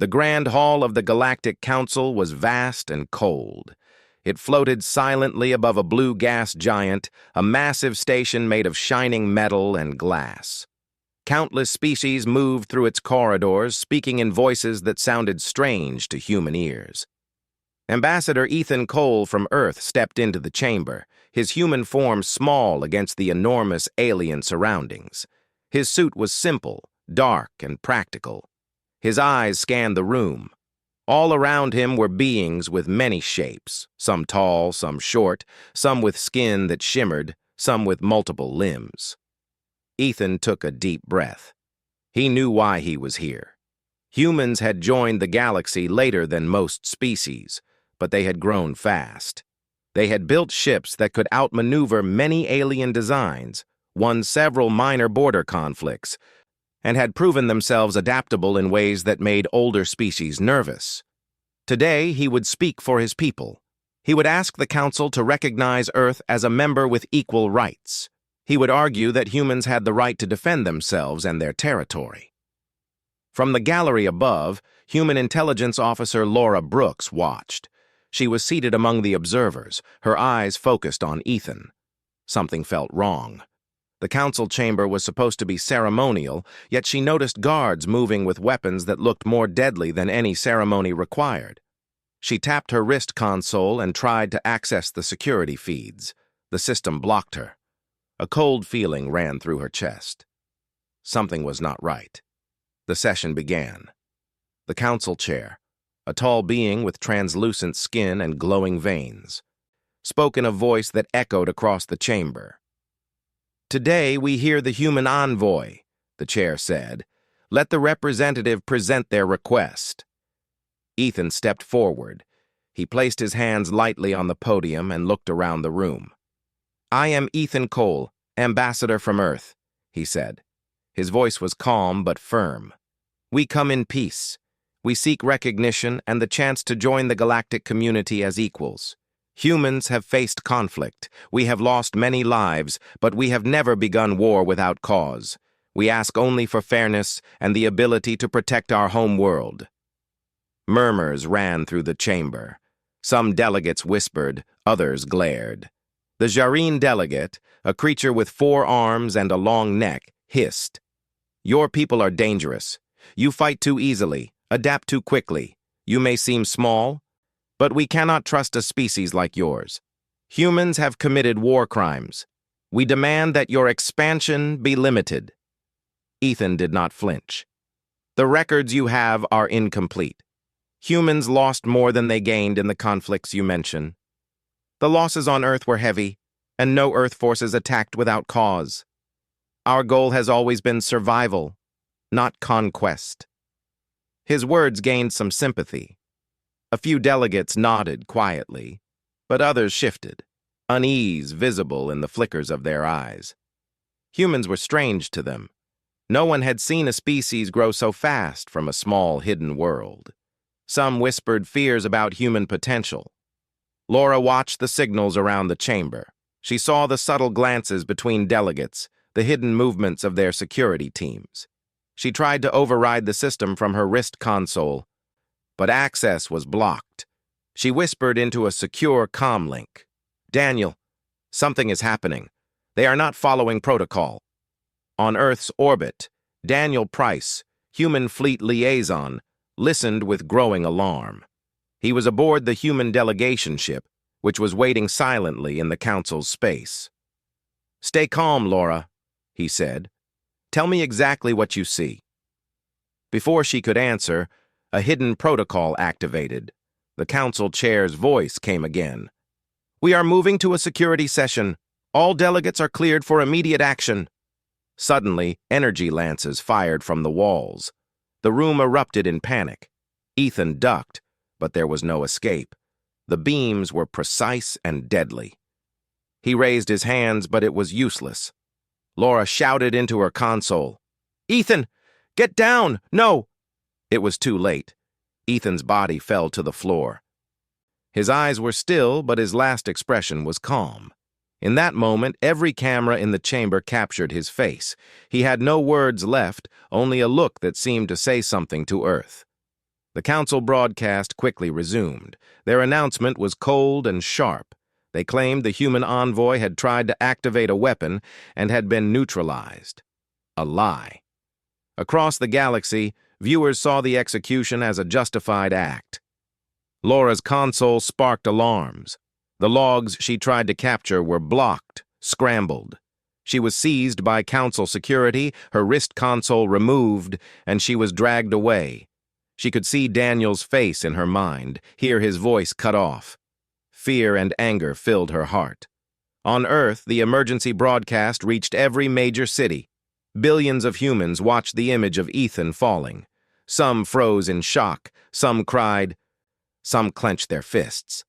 The Grand Hall of the Galactic Council was vast and cold. It floated silently above a blue gas giant, a massive station made of shining metal and glass. Countless species moved through its corridors, speaking in voices that sounded strange to human ears. Ambassador Ethan Cole from Earth stepped into the chamber, his human form small against the enormous alien surroundings. His suit was simple, dark, and practical. His eyes scanned the room. All around him were beings with many shapes, some tall, some short, some with skin that shimmered, some with multiple limbs. Ethan took a deep breath. He knew why he was here. Humans had joined the galaxy later than most species, but they had grown fast. They had built ships that could outmaneuver many alien designs, won several minor border conflicts, and had proven themselves adaptable in ways that made older species nervous. Today, he would speak for his people. He would ask the Council to recognize Earth as a member with equal rights. He would argue that humans had the right to defend themselves and their territory. From the gallery above, Human Intelligence Officer Laura Brooks watched. She was seated among the observers, her eyes focused on Ethan. Something felt wrong. The council chamber was supposed to be ceremonial, yet she noticed guards moving with weapons that looked more deadly than any ceremony required. She tapped her wrist console and tried to access the security feeds. The system blocked her. A cold feeling ran through her chest. Something was not right. The session began. The council chair, a tall being with translucent skin and glowing veins, spoke in a voice that echoed across the chamber. "Today we hear the human envoy," the chair said. "Let the representative present their request." Ethan stepped forward. He placed his hands lightly on the podium and looked around the room. "I am Ethan Cole, ambassador from Earth," he said. His voice was calm but firm. "We come in peace. We seek recognition and the chance to join the galactic community as equals. Humans have faced conflict. We have lost many lives, but we have never begun war without cause. We ask only for fairness and the ability to protect our home world." Murmurs ran through the chamber. Some delegates whispered, others glared. The Jareen delegate, a creature with 4 arms and a long neck, hissed. "Your people are dangerous. You fight too easily, adapt too quickly. You may seem small, but we cannot trust a species like yours. Humans have committed war crimes. We demand that your expansion be limited." Ethan did not flinch. "The records you have are incomplete. Humans lost more than they gained in the conflicts you mention. The losses on Earth were heavy, and no Earth forces attacked without cause. Our goal has always been survival, not conquest." His words gained some sympathy. A few delegates nodded quietly, but others shifted, unease visible in the flickers of their eyes. Humans were strange to them. No one had seen a species grow so fast from a small, hidden world. Some whispered fears about human potential. Laura watched the signals around the chamber. She saw the subtle glances between delegates, the hidden movements of their security teams. She tried to override the system from her wrist console, but access was blocked. She whispered into a secure comm link. "Daniel, something is happening. They are not following protocol." On Earth's orbit, Daniel Price, human fleet liaison, listened with growing alarm. He was aboard the human delegation ship, which was waiting silently in the council's space. "Stay calm, Laura," he said. "Tell me exactly what you see." Before she could answer, a hidden protocol activated. The council chair's voice came again. "We are moving to a security session. All delegates are cleared for immediate action." Suddenly, energy lances fired from the walls. The room erupted in panic. Ethan ducked, but there was no escape. The beams were precise and deadly. He raised his hands, but it was useless. Laura shouted into her console, "Ethan, get down! No!" It was too late. Ethan's body fell to the floor. His eyes were still, but his last expression was calm. In that moment, every camera in the chamber captured his face. He had no words left, only a look that seemed to say something to Earth. The council broadcast quickly resumed. Their announcement was cold and sharp. They claimed the human envoy had tried to activate a weapon and had been neutralized. A lie. Across the galaxy, viewers saw the execution as a justified act. Laura's console sparked alarms. The logs she tried to capture were blocked, scrambled. She was seized by council security, her wrist console removed, and she was dragged away. She could see Daniel's face in her mind, hear his voice cut off. Fear and anger filled her heart. On Earth, the emergency broadcast reached every major city. Billions of humans watched the image of Ethan falling. Some froze in shock, some cried, some clenched their fists.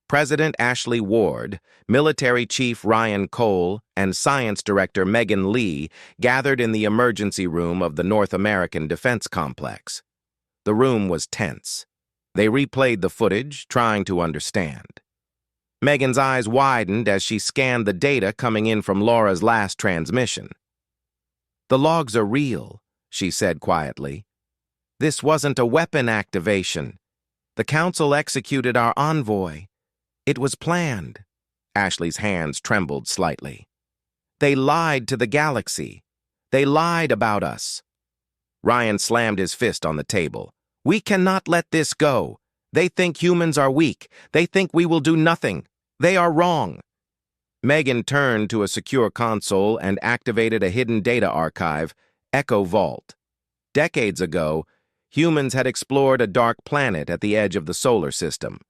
President Ashley Ward, Military Chief Ryan Cole, and Science Director Megan Lee gathered in the emergency room of the North American Defense Complex. The room was tense. They replayed the footage, trying to understand. Megan's eyes widened as she scanned the data coming in from Laura's last transmission. "The logs are real," she said quietly. "This wasn't a weapon activation. The council executed our envoy. It was planned." Ashley's hands trembled slightly. "They lied to the galaxy. They lied about us." Ryan slammed his fist on the table. "We cannot let this go. They think humans are weak. They think we will do nothing. They are wrong." Megan turned to a secure console and activated a hidden data archive, Echo Vault. Decades ago, humans had explored a dark planet at the edge of the solar system.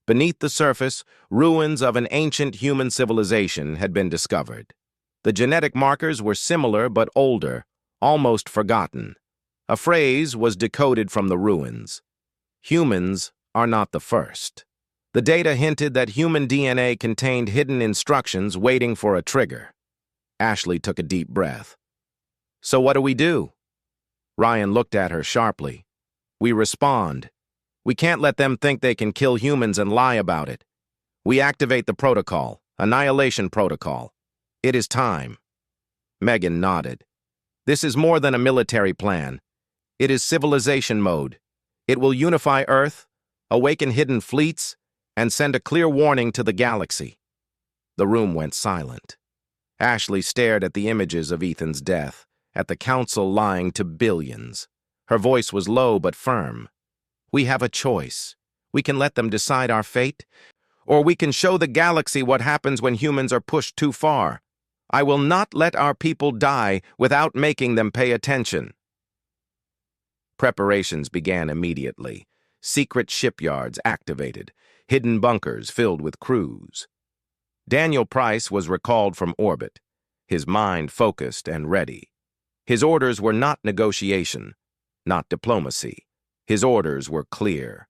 Beneath the surface, ruins of an ancient human civilization had been discovered. The genetic markers were similar but older, almost forgotten. A phrase was decoded from the ruins. "Humans are not the first." The data hinted that human DNA contained hidden instructions waiting for a trigger. Ashley took a deep breath. "So what do we do?" Ryan looked at her sharply. "We respond. We can't let them think they can kill humans and lie about it. We activate the protocol, Annihilation Protocol. It is time." Megan nodded. "This is more than a military plan. It is civilization mode. It will unify Earth, awaken hidden fleets, and send a clear warning to the galaxy." The room went silent. Ashley stared at the images of Ethan's death, at the council lying to billions. Her voice was low but firm. "We have a choice. We can let them decide our fate, or we can show the galaxy what happens when humans are pushed too far. I will not let our people die without making them pay attention." Preparations began immediately. Secret shipyards activated, hidden bunkers filled with crews. Daniel Price was recalled from orbit, his mind focused and ready. His orders were not negotiation, not diplomacy. His orders were clear.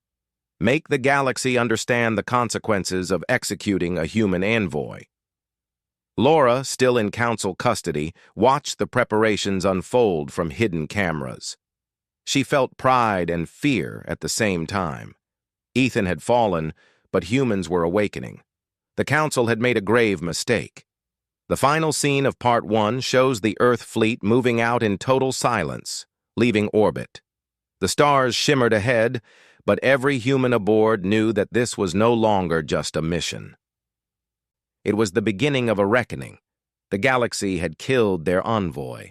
Make the galaxy understand the consequences of executing a human envoy. Laura, still in council custody, watched the preparations unfold from hidden cameras. She felt pride and fear at the same time. Ethan had fallen, but humans were awakening. The council had made a grave mistake. The final scene of Part 1 shows the Earth fleet moving out in total silence, leaving orbit. The stars shimmered ahead, but every human aboard knew that this was no longer just a mission. It was the beginning of a reckoning. The galaxy had killed their envoy.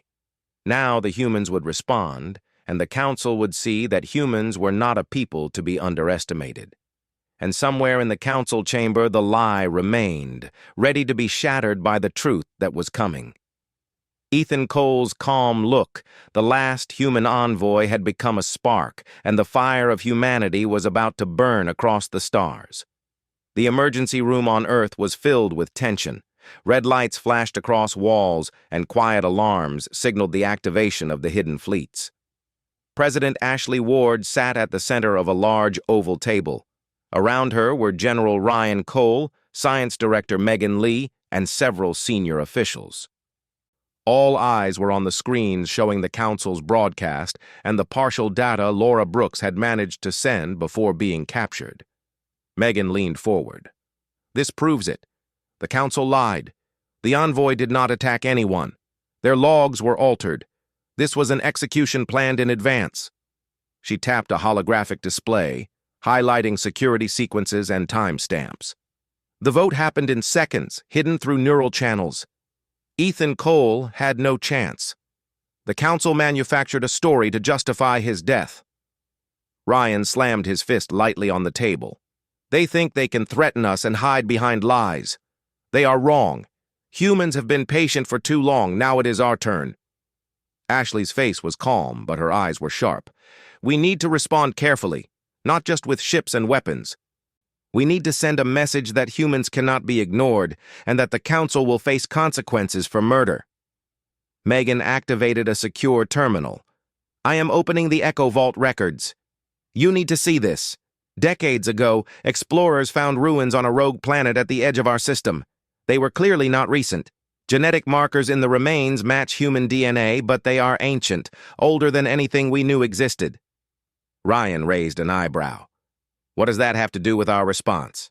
Now the humans would respond, and the council would see that humans were not a people to be underestimated. And somewhere in the council chamber the lie remained, ready to be shattered by the truth that was coming. Ethan Cole's calm look, the last human envoy, had become a spark, and the fire of humanity was about to burn across the stars. The emergency room on Earth was filled with tension. Red lights flashed across walls, and quiet alarms signaled the activation of the hidden fleets. President Ashley Ward sat at the center of a large oval table. Around her were General Ryan Cole, Science Director Megan Lee, and several senior officials. All eyes were on the screens showing the council's broadcast and the partial data Laura Brooks had managed to send before being captured. Megan leaned forward. "This proves it. The council lied. The envoy did not attack anyone. Their logs were altered. This was an execution planned in advance." She tapped a holographic display, highlighting security sequences and timestamps. The vote happened in seconds, hidden through neural channels. Ethan Cole had no chance. The council manufactured a story to justify his death. Ryan slammed his fist lightly on the table. They think they can threaten us and hide behind lies. They are wrong. Humans have been patient for too long. Now it is our turn. Ashley's face was calm, but her eyes were sharp. We need to respond carefully, not just with ships and weapons. We need to send a message that humans cannot be ignored and that the council will face consequences for murder. Megan activated a secure terminal. I am opening the Echo Vault records. You need to see this. Decades ago, explorers found ruins on a rogue planet at the edge of our system. They were clearly not recent. Genetic markers in the remains match human DNA, but they are ancient, older than anything we knew existed. Ryan raised an eyebrow. What does that have to do with our response?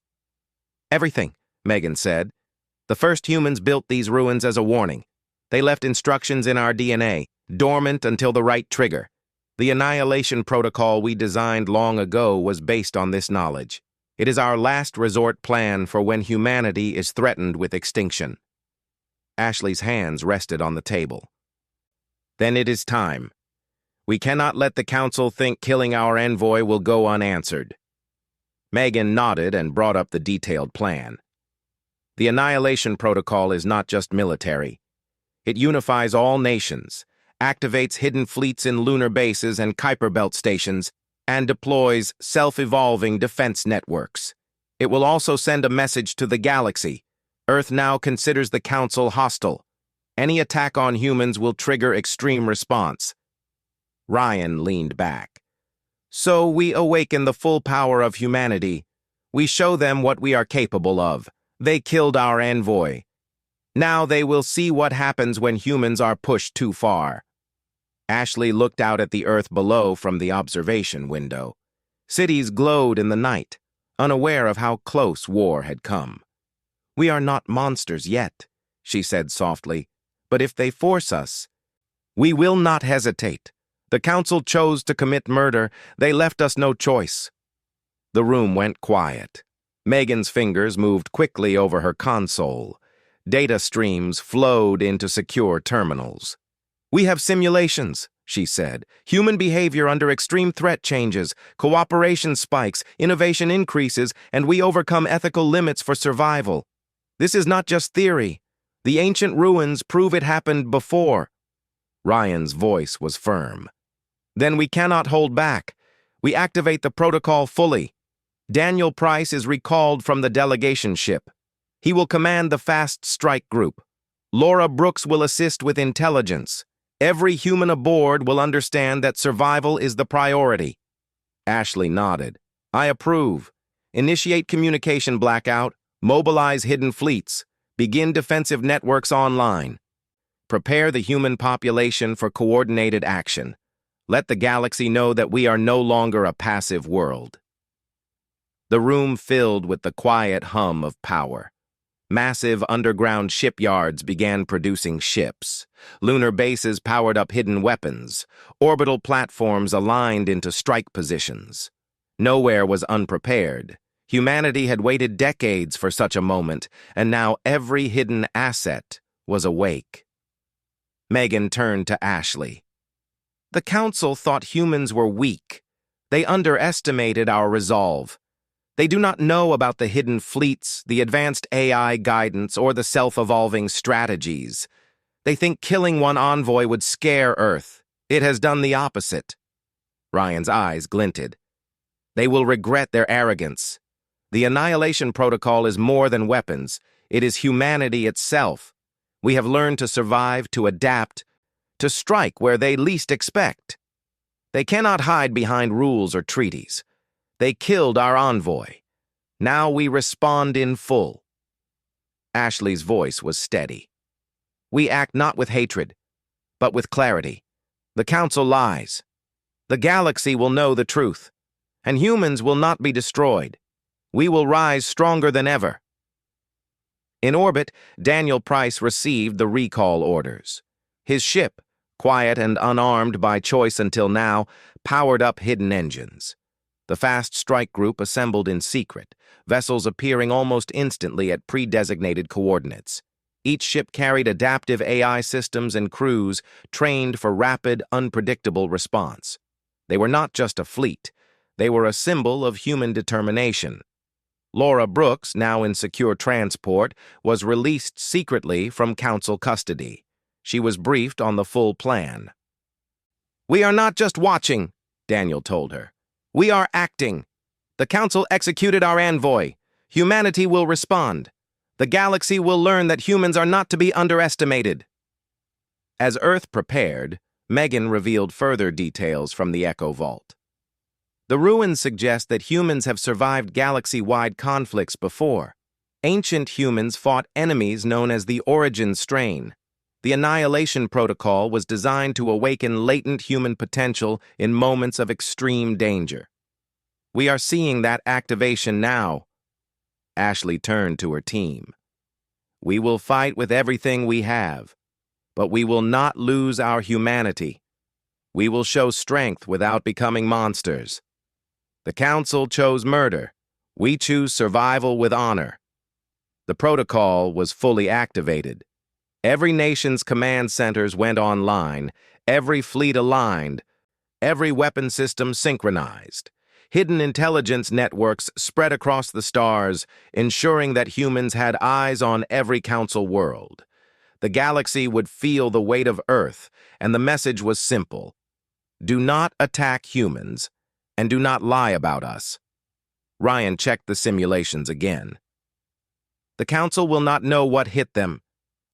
Everything, Megan said. The first humans built these ruins as a warning. They left instructions in our DNA, dormant until the right trigger. The annihilation protocol we designed long ago was based on this knowledge. It is our last resort plan for when humanity is threatened with extinction. Ashley's hands rested on the table. Then it is time. We cannot let the council think killing our envoy will go unanswered. Megan nodded and brought up the detailed plan. The annihilation protocol is not just military. It unifies all nations, activates hidden fleets in lunar bases and Kuiper Belt stations, and deploys self-evolving defense networks. It will also send a message to the galaxy. Earth now considers the Council hostile. Any attack on humans will trigger extreme response. Ryan leaned back. So we awaken the full power of humanity. We show them what we are capable of. They killed our envoy. Now they will see what happens when humans are pushed too far. Ashley looked out at the Earth below from the observation window. Cities glowed in the night, unaware of how close war had come. We are not monsters yet, she said softly, but if they force us, we will not hesitate. The council chose to commit murder. They left us no choice. The room went quiet. Megan's fingers moved quickly over her console. Data streams flowed into secure terminals. We have simulations, she said. Human behavior under extreme threat changes, cooperation spikes, innovation increases, and we overcome ethical limits for survival. This is not just theory. The ancient ruins prove it happened before. Ryan's voice was firm. Then we cannot hold back. We activate the protocol fully. Daniel Price is recalled from the delegation ship. He will command the fast strike group. Laura Brooks will assist with intelligence. Every human aboard will understand that survival is the priority. Ashley nodded. I approve. Initiate communication blackout. Mobilize hidden fleets. Begin defensive networks online. Prepare the human population for coordinated action. Let the galaxy know that we are no longer a passive world. The room filled with the quiet hum of power. Massive underground shipyards began producing ships. Lunar bases powered up hidden weapons. Orbital platforms aligned into strike positions. Nowhere was unprepared. Humanity had waited decades for such a moment, and now every hidden asset was awake. Megan turned to Ashley. The council thought humans were weak. They underestimated our resolve. They do not know about the hidden fleets, the advanced AI guidance, or the self-evolving strategies. They think killing one envoy would scare Earth. It has done the opposite. Ryan's eyes glinted. They will regret their arrogance. The annihilation protocol is more than weapons. It is humanity itself. We have learned to survive, to adapt, to strike where they least expect. They cannot hide behind rules or treaties. They killed our envoy. Now we respond in full. Ashley's voice was steady. We act not with hatred, but with clarity. The council lies. The galaxy will know the truth, and humans will not be destroyed. We will rise stronger than ever. In orbit, Daniel Price received the recall orders. His ship, quiet and unarmed by choice until now, powered up hidden engines. The fast strike group assembled in secret, vessels appearing almost instantly at pre-designated coordinates. Each ship carried adaptive AI systems and crews trained for rapid, unpredictable response. They were not just a fleet. They were a symbol of human determination. Laura Brooks, now in secure transport, was released secretly from Council custody. She was briefed on the full plan. "We are not just watching," Daniel told her. "We are acting. The Council executed our envoy. Humanity will respond. The galaxy will learn that humans are not to be underestimated." As Earth prepared, Megan revealed further details from the Echo Vault. The ruins suggest that humans have survived galaxy-wide conflicts before. Ancient humans fought enemies known as the Origin Strain. The Annihilation Protocol was designed to awaken latent human potential in moments of extreme danger. "We are seeing that activation now." Ashley turned to her team. "We will fight with everything we have, but we will not lose our humanity. We will show strength without becoming monsters. The Council chose murder. We choose survival with honor." The protocol was fully activated. Every nation's command centers went online, every fleet aligned, every weapon system synchronized. Hidden intelligence networks spread across the stars, ensuring that humans had eyes on every Council world. The galaxy would feel the weight of Earth, and the message was simple. Do not attack humans, and do not lie about us. Ryan checked the simulations again. "The Council will not know what hit them.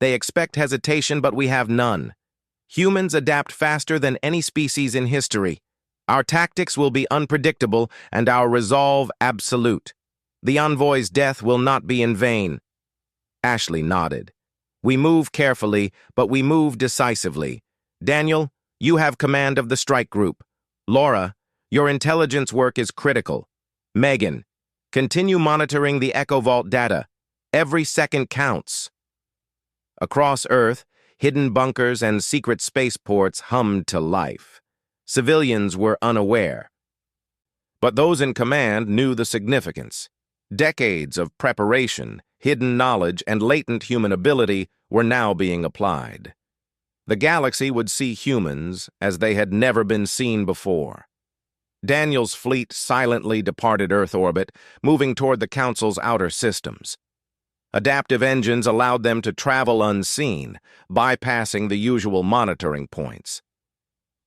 They expect hesitation, but we have none. Humans adapt faster than any species in history. Our tactics will be unpredictable and our resolve absolute. The envoy's death will not be in vain." Ashley nodded. "We move carefully, but we move decisively. Daniel, you have command of the strike group. Laura, your intelligence work is critical. Megan, continue monitoring the Echo Vault data. Every second counts." Across Earth, hidden bunkers and secret spaceports hummed to life. Civilians were unaware. But those in command knew the significance. Decades of preparation, hidden knowledge, and latent human ability were now being applied. The galaxy would see humans as they had never been seen before. Daniel's fleet silently departed Earth orbit, moving toward the Council's outer systems. Adaptive engines allowed them to travel unseen, bypassing the usual monitoring points.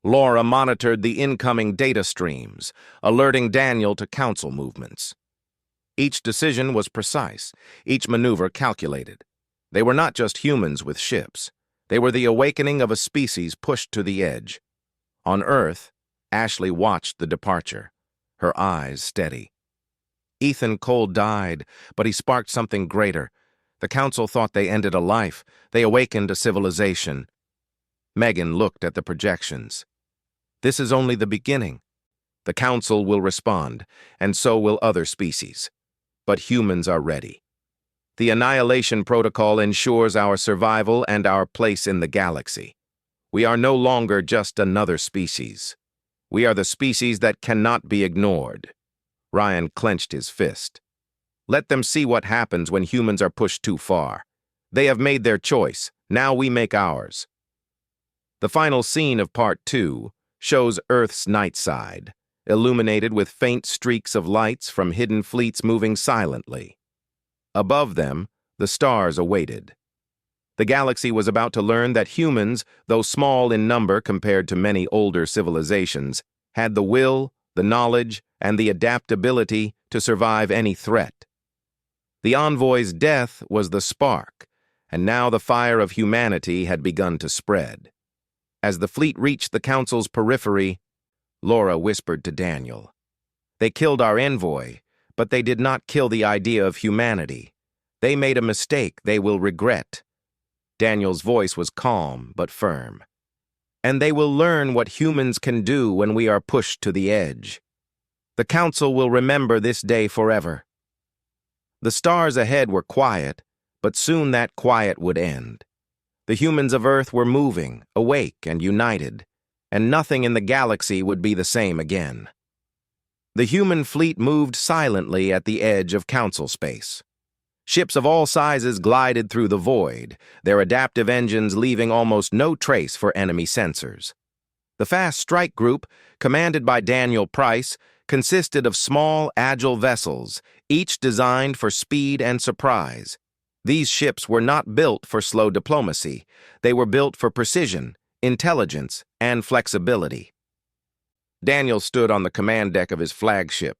Laura monitored the incoming data streams, alerting Daniel to Council movements. Each decision was precise, each maneuver calculated. They were not just humans with ships. They were the awakening of a species pushed to the edge. On Earth, Ashley watched the departure, her eyes steady. Ethan Cole died, but he sparked something greater. The Council thought they ended a life. They awakened a civilization. Megan looked at the projections. "This is only the beginning. The Council will respond, and so will other species. But humans are ready. The Annihilation Protocol ensures our survival and our place in the galaxy. We are no longer just another species. We are the species that cannot be ignored." Ryan clenched his fist. "Let them see what happens when humans are pushed too far. They have made their choice. Now we make ours." The final scene of Part 2 shows Earth's night side, illuminated with faint streaks of lights from hidden fleets moving silently. Above them, the stars awaited. The galaxy was about to learn that humans, though small in number compared to many older civilizations, had the will, the knowledge, and the adaptability to survive any threat. The envoy's death was the spark, and now the fire of humanity had begun to spread. As the fleet reached the Council's periphery, Laura whispered to Daniel, "They killed our envoy, but they did not kill the idea of humanity. They made a mistake they will regret." Daniel's voice was calm but firm. "And they will learn what humans can do when we are pushed to the edge. The Council will remember this day forever." The stars ahead were quiet, but soon that quiet would end. The humans of Earth were moving, awake and united, and nothing in the galaxy would be the same again. The human fleet moved silently at the edge of Council space. Ships of all sizes glided through the void, their adaptive engines leaving almost no trace for enemy sensors. The fast strike group, commanded by Daniel Price, consisted of small, agile vessels, each designed for speed and surprise. These ships were not built for slow diplomacy. They were built for precision, intelligence, and flexibility. Daniel stood on the command deck of his flagship,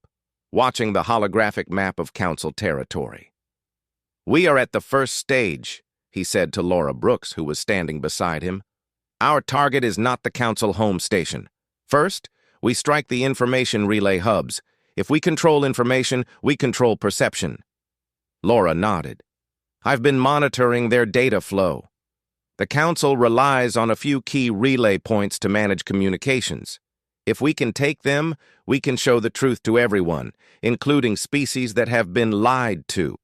watching the holographic map of Council territory. "We are at the first stage," he said to Laura Brooks, who was standing beside him. "Our target is not the Council home station. First, we strike the information relay hubs. If we control information, we control perception." Laura nodded. "I've been monitoring their data flow. The Council relies on a few key relay points to manage communications. If we can take them, we can show the truth to everyone, including species that have been lied to."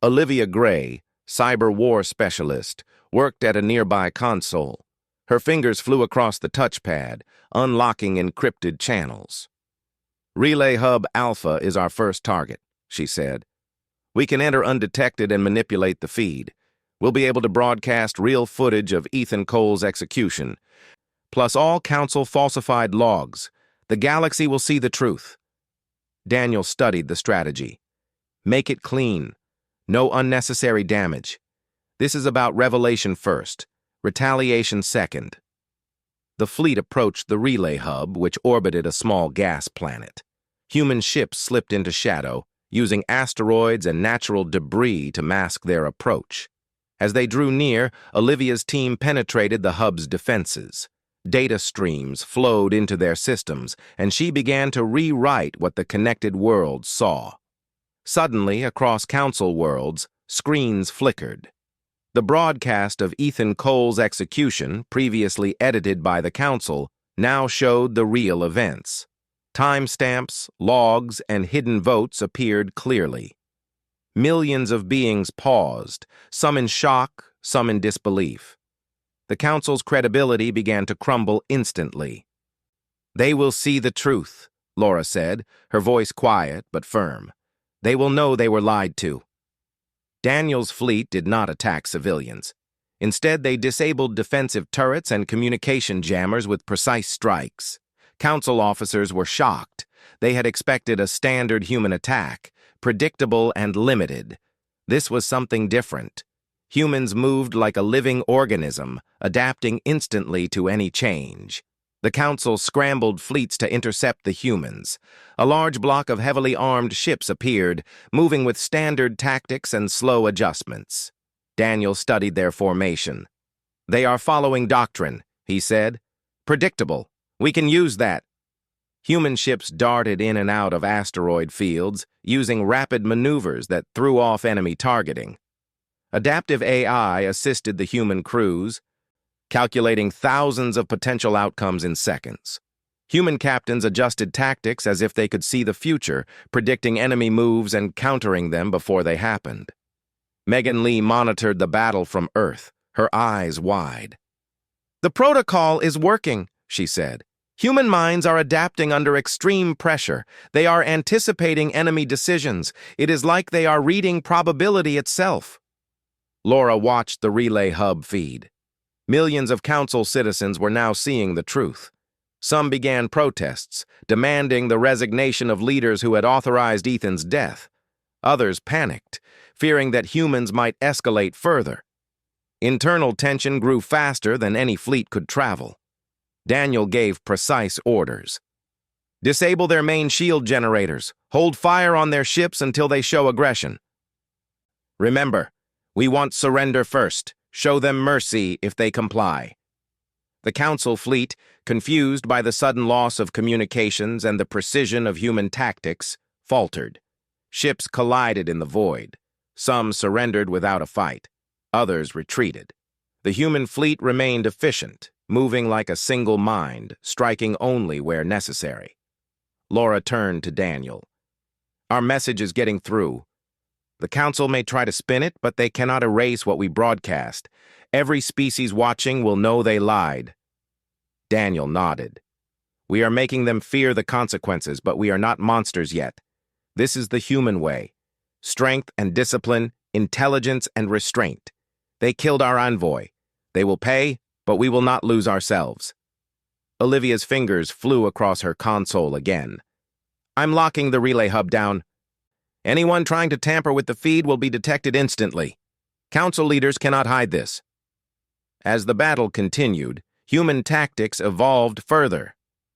Olivia Gray, cyber war specialist, worked at a nearby console. Her fingers flew across the touchpad, unlocking encrypted channels. "Relay Hub Alpha is our first target," she said. "We can enter undetected and manipulate the feed. We'll be able to broadcast real footage of Ethan Cole's execution, plus all Council falsified logs. The galaxy will see the truth." Daniel studied the strategy. "Make it clean. No unnecessary damage. This is about revelation first, retaliation second." The fleet approached the relay hub, which orbited a small gas planet. Human ships slipped into shadow, using asteroids and natural debris to mask their approach. As they drew near, Olivia's team penetrated the hub's defenses. Data streams flowed into their systems, and she began to rewrite what the connected worlds saw. Suddenly, across Council worlds, screens flickered. The broadcast of Ethan Cole's execution, previously edited by the Council, now showed the real events. Timestamps, logs, and hidden votes appeared clearly. Millions of beings paused, some in shock, some in disbelief. The Council's credibility began to crumble instantly. "They will see the truth," Laura said, her voice quiet but firm. "They will know they were lied to." Daniel's fleet did not attack civilians. Instead, they disabled defensive turrets and communication jammers with precise strikes. Council officers were shocked. They had expected a standard human attack, predictable and limited. This was something different. Humans moved like a living organism, adapting instantly to any change. The Council scrambled fleets to intercept the humans. A large block of heavily armed ships appeared, moving with standard tactics and slow adjustments. Daniel studied their formation. "They are following doctrine," he said. "Predictable. We can use that." Human ships darted in and out of asteroid fields, using rapid maneuvers that threw off enemy targeting. Adaptive AI assisted the human crews, calculating thousands of potential outcomes in seconds. Human captains adjusted tactics as if they could see the future, predicting enemy moves and countering them before they happened. Megan Lee monitored the battle from Earth, her eyes wide. "The protocol is working," she said. "Human minds are adapting under extreme pressure. They are anticipating enemy decisions. It is like they are reading probability itself." Laura watched the relay hub feed. Millions of Council citizens were now seeing the truth. Some began protests, demanding the resignation of leaders who had authorized Ethan's death. Others panicked, fearing that humans might escalate further. Internal tension grew faster than any fleet could travel. Daniel gave precise orders. "Disable their main shield generators. Hold fire on their ships until they show aggression. Remember, we want surrender first. Show them mercy if they comply." The Council fleet, confused by the sudden loss of communications and the precision of human tactics, faltered. Ships collided in the void. Some surrendered without a fight. Others retreated. The human fleet remained efficient, moving like a single mind, striking only where necessary. Laura turned to Daniel. "Our message is getting through. The Council may try to spin it, but they cannot erase what we broadcast. Every species watching will know they lied. Daniel nodded. We are making them fear the consequences, but we are not monsters yet. This is the human way. Strength and discipline, intelligence and restraint. They killed our envoy. They will pay, but we will not lose ourselves. Olivia's fingers flew across her console again. I'm locking the relay hub down. Anyone trying to tamper with the feed will be detected instantly. Council leaders cannot hide this. As the battle continued, human tactics evolved further.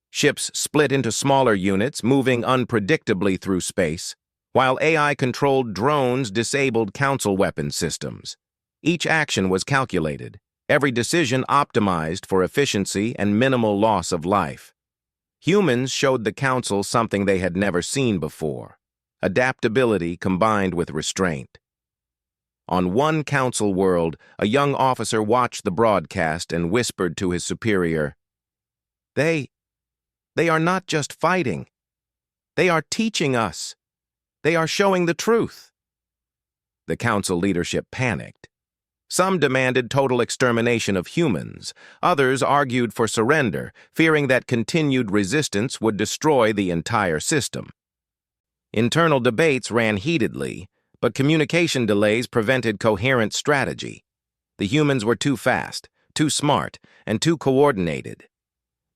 Ships split into smaller units, moving unpredictably through space, while AI-controlled drones disabled Council weapon systems. Each action was calculated, every decision optimized for efficiency and minimal loss of life. Humans showed the Council something they had never seen before: adaptability combined with restraint. On one Council world, a young officer watched the broadcast and whispered to his superior, They are not just fighting. They are teaching us. They are showing the truth." The Council leadership panicked. Some demanded total extermination of humans. Others argued for surrender, fearing that continued resistance would destroy the entire system. Internal debates ran heatedly, but communication delays prevented coherent strategy. The humans were too fast, too smart, and too coordinated.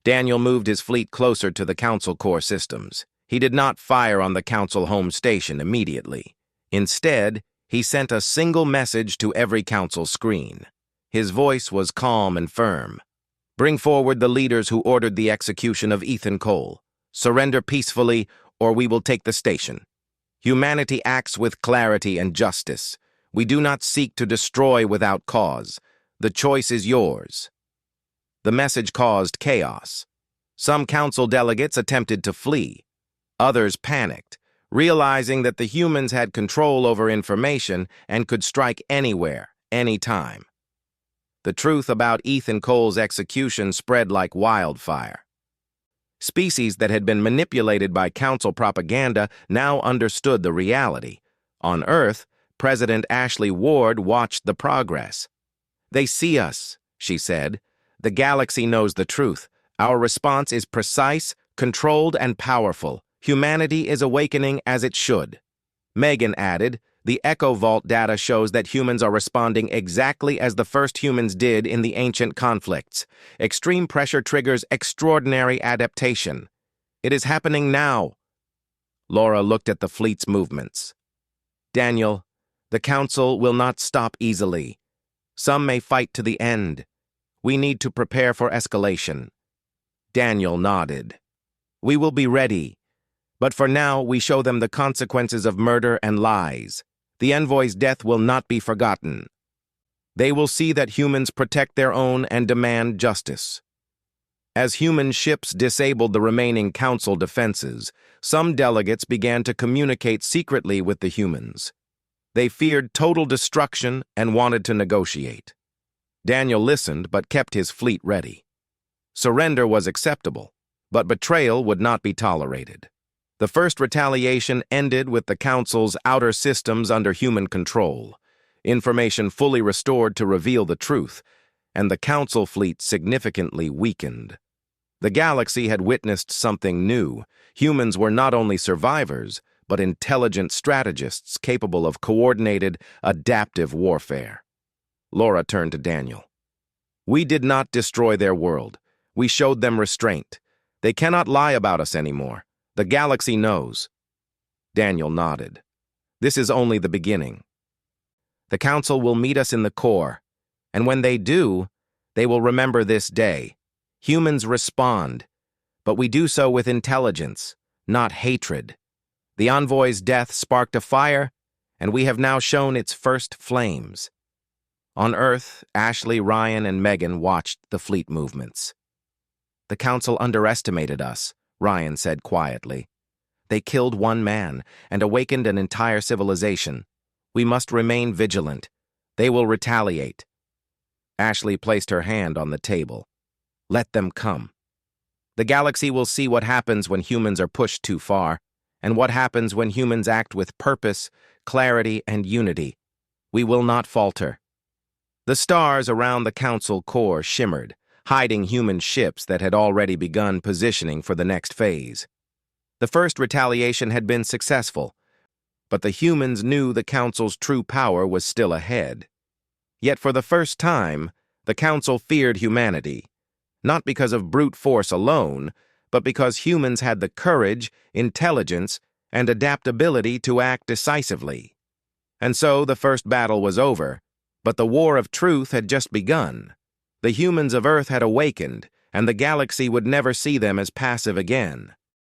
Daniel moved his fleet closer to the Council core systems. He did not fire on the Council home station immediately. Instead, he sent a single message to every Council screen. His voice was calm and firm. Bring forward the leaders who ordered the execution of Ethan Cole. Surrender peacefully, or we will take the station. Humanity acts with clarity and justice. We do not seek to destroy without cause. The choice is yours. The message caused chaos. Some Council delegates attempted to flee. Others panicked, realizing that the humans had control over information and could strike anywhere, anytime. The truth about Ethan Cole's execution spread like wildfire. Species that had been manipulated by Council propaganda now understood the reality. On Earth, President Ashley Ward watched the progress. "They see us," she said. "The galaxy knows the truth. Our response is precise, controlled, and powerful. Humanity is awakening as it should." Megan added, "The Echo Vault data shows that humans are responding exactly as the first humans did in the ancient conflicts. Extreme pressure triggers extraordinary adaptation. It is happening now." Laura looked at the fleet's movements. "Daniel, the Council will not stop easily. Some may fight to the end. We need to prepare for escalation." Daniel nodded. "We will be ready. But for now, we show them the consequences of murder and lies. The Envoy's death will not be forgotten. They will see that humans protect their own and demand justice." As human ships disabled the remaining Council defenses, some delegates began to communicate secretly with the humans. They feared total destruction and wanted to negotiate. Daniel listened but kept his fleet ready. Surrender was acceptable, but betrayal would not be tolerated. The first retaliation ended with the Council's outer systems under human control, information fully restored to reveal the truth, and the Council fleet significantly weakened. The galaxy had witnessed something new. Humans were not only survivors, but intelligent strategists capable of coordinated, adaptive warfare. Laura turned to Daniel. "We did not destroy their world. We showed them restraint. They cannot lie about us anymore. The galaxy knows." Daniel nodded. "This is only the beginning. The Council will meet us in the core, and when they do, they will remember this day. Humans respond, but we do so with intelligence, not hatred. The Envoy's death sparked a fire, and we have now shown its first flames." On Earth, Ashley, Ryan, and Megan watched the fleet movements. "The Council underestimated us," Ryan said quietly. "They killed one man and awakened an entire civilization. We must remain vigilant. They will retaliate." Ashley placed her hand on the table. "Let them come. The galaxy will see what happens when humans are pushed too far, and what happens when humans act with purpose, clarity, and unity. We will not falter. The stars around the Council core shimmered, hiding human ships that had already begun positioning for the next phase. The first retaliation had been successful, but the humans knew the Council's true power was still ahead. Yet for the first time, the Council feared humanity, not because of brute force alone, but because humans had the courage, intelligence, and adaptability to act decisively. And so the first battle was over, but the war of truth had just begun. The humans of Earth had awakened, and the galaxy would never see them as passive again.